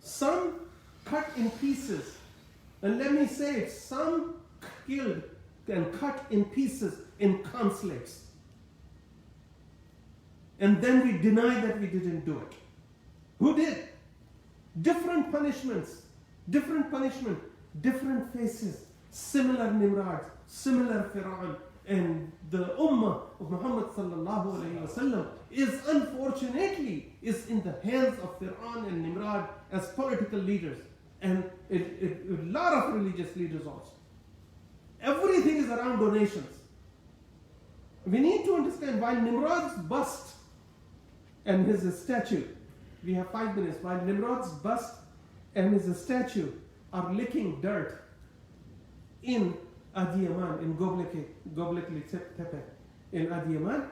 Some cut in pieces. And let me say it, some killed and cut in pieces in consulates. And then we deny that we didn't do it. Who did? Different punishments, different faces, similar Nimrod, similar Fir'aun. And the Ummah of Muhammad sallallahu alayhi wasallam is unfortunately in the hands of Fir'aun and Nimrod as political leaders, and a lot of religious leaders also. Everything is around donations. We need to understand, while Nimrod's bust and his statue, we have 5 minutes, while Nimrod's bust and his statue are licking dirt in Adiyaman, in Göbekli Tepe, in Adiyaman,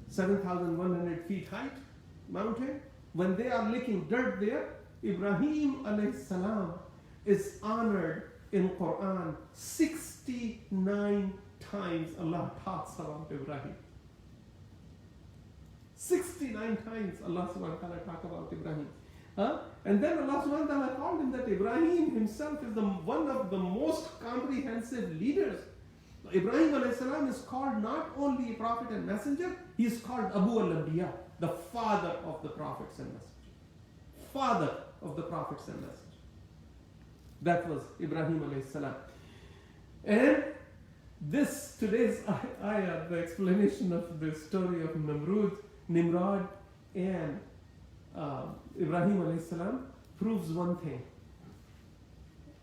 7,100 feet height mountain. When they are licking dirt there, Ibrahim alayhi salam is honored in Quran 69 times. Allah talks about Ibrahim. 69 times Allah subhanahu wa ta'ala talk about Ibrahim. And then Allah subhanahu wa ta'ala called him that Ibrahim himself is one of the most comprehensive leaders. Ibrahim alayhi salam is called not only a prophet and messenger, he is called Abu al-Anbiya, the father of the prophets and messengers. Father of the prophets and messengers. That was Ibrahim alayhi salam. And this, today's ayah, the explanation of the story of Nimrod and Ibrahim alayhi salam proves one thing.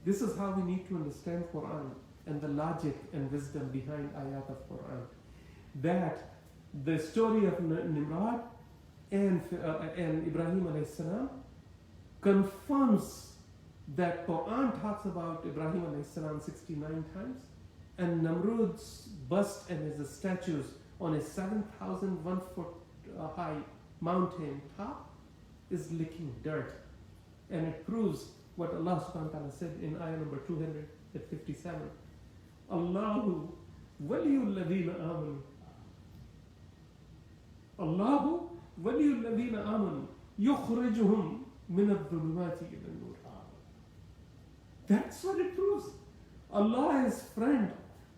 This is how we need to understand Quran and the logic and wisdom behind ayat of Quran. That the story of Nimrod and Ibrahim alayhi salam confirms that Quran talks about Ibrahim alayhi salam 69 times, and Nimrod's bust and his statues on a 7,001 foot high mountain top is licking dirt. And it proves what Allah subhanahu wa ta'ala said in ayah number 257. Allahu waliyul ladhina amanu. Allahu waliyul ladhina amanu yukhrijuhum min adh-dhulumati ila an-nur. That's what it proves. Allah is friend,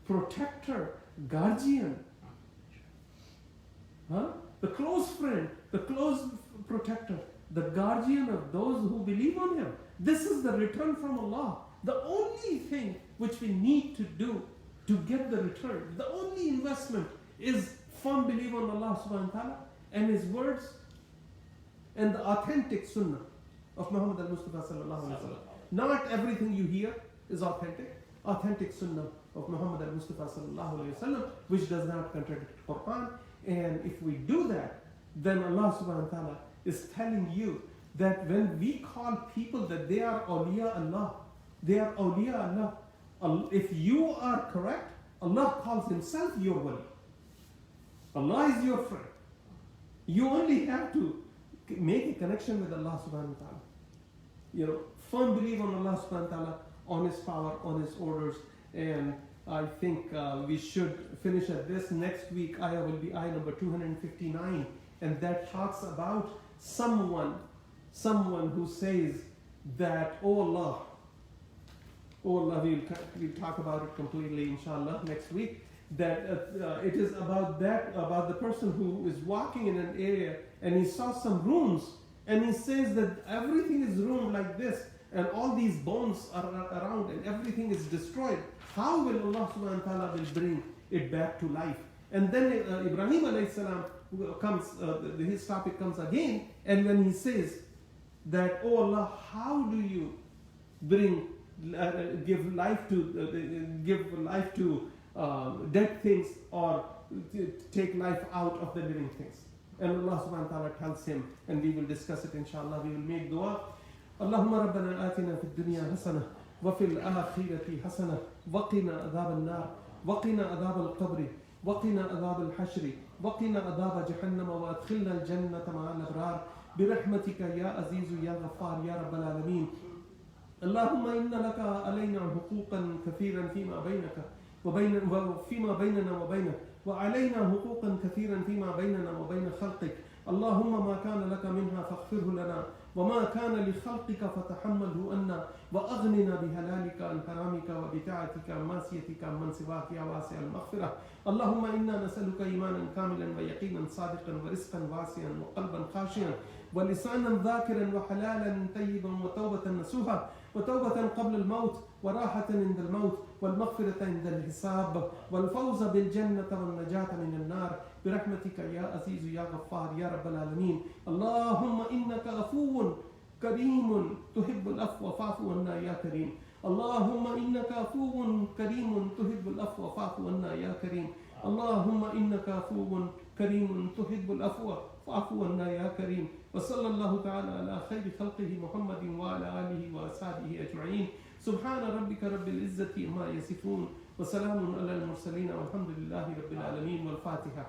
protector, guardian. The close friend, the close protector, the guardian of those who believe on Him. This is the return from Allah. The only thing which we need to do to get the return, the only investment is firm belief on Allah subhanahu wa ta'ala and His words and the authentic sunnah of Muhammad al-Mustafa sallallahu alaihi wasallam. Not everything you hear is authentic. Authentic sunnah of Muhammad al-Mustafa sallallahu alaihi wasallam, which does not contradict Quran. And if we do that, then Allah subhanahu wa ta'ala is telling you that when we call people that they are awliya Allah, they are awliya Allah. If you are correct, Allah calls Himself your wali. Allah is your friend. You only have to make a connection with Allah subhanahu wa ta'ala. Firm belief on Allah subhanahu wa ta'ala, on His power, on His orders. And I think we should finish at this. Next week, ayah will be ayah number 259. And that talks about someone who says that, oh Allah, we'll talk about it completely, inshallah, next week. That it is about the person who is walking in an area and he saw some ruins, and he says that everything is ruined like this, and all these bones are around, and everything is destroyed. How will Allah subhanahu wa ta'ala will bring it back to life? And then Ibrahim alayhi salam comes, his topic comes again, and when he says that, oh Allah, how do you give life to dead things, or take life out of the living things? And Allah subhanahu wa ta'ala tells him, and we will discuss it inshallah, we will make dua. Allahumma rabbana atina fid dunya hasana wa fil akhirati hasana wa qina adhab an-nar wa qina adhab al-qabr wa qina adhab al-hashr wa qina adhab jahannam wa adkhilna al-jannata ma'a al-abrar birahmatika ya azizu ya ghaffar ya rabbal alamin. Allahumma inna laka alayna huquqan kathiran fima baynaka فيما بيننا وبينك، وعلينا حقوقا كثيرا فيما بيننا وبين خلقك. اللهم ما كان لك منها فاغفره لنا، وما كان لخلقك فتحمله عنا، وأغننا بهلالك عن حرامك، وبطاعتك عن معصيتك عمن سواك يا واسع المغفرة. اللهم إنا نسألك إيمانا كاملا ويقينا صادقا ورزقا واسعا وقلبا خاشعا ولسانا ذاكرا وحلالا طيبا وتوبة نصوحا، وتوبة قبل الموت، وراحة عند الموت، والمغفرة عند الحساب، والفوز بالجنة والنجاة من النار برحمتك يا عزيز يا غفار يا رب العالمين. اللهم إنك عفو كريم تحب العفو فاعف عنا يا كريم. اللهم إنك عفو كريم تحب العفو فاعف عنا يا كريم. اللهم إنك عفو كريم تحب العفو فاعف عنا يا كريم. وصلى الله تعالى على خير خلقه محمد وعلى آله وأصحابه أجمعين. سبحان ربك رب العزة عما يصفون، وسلام على المرسلين، والحمد لله رب العالمين. والفاتحة.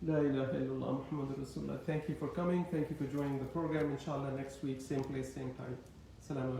La ilaha illallah Muhammadur Rasulullah. Thank you for coming. Thank you for joining the program. Inshallah, next week, same place, same time. Assalamu alaikum.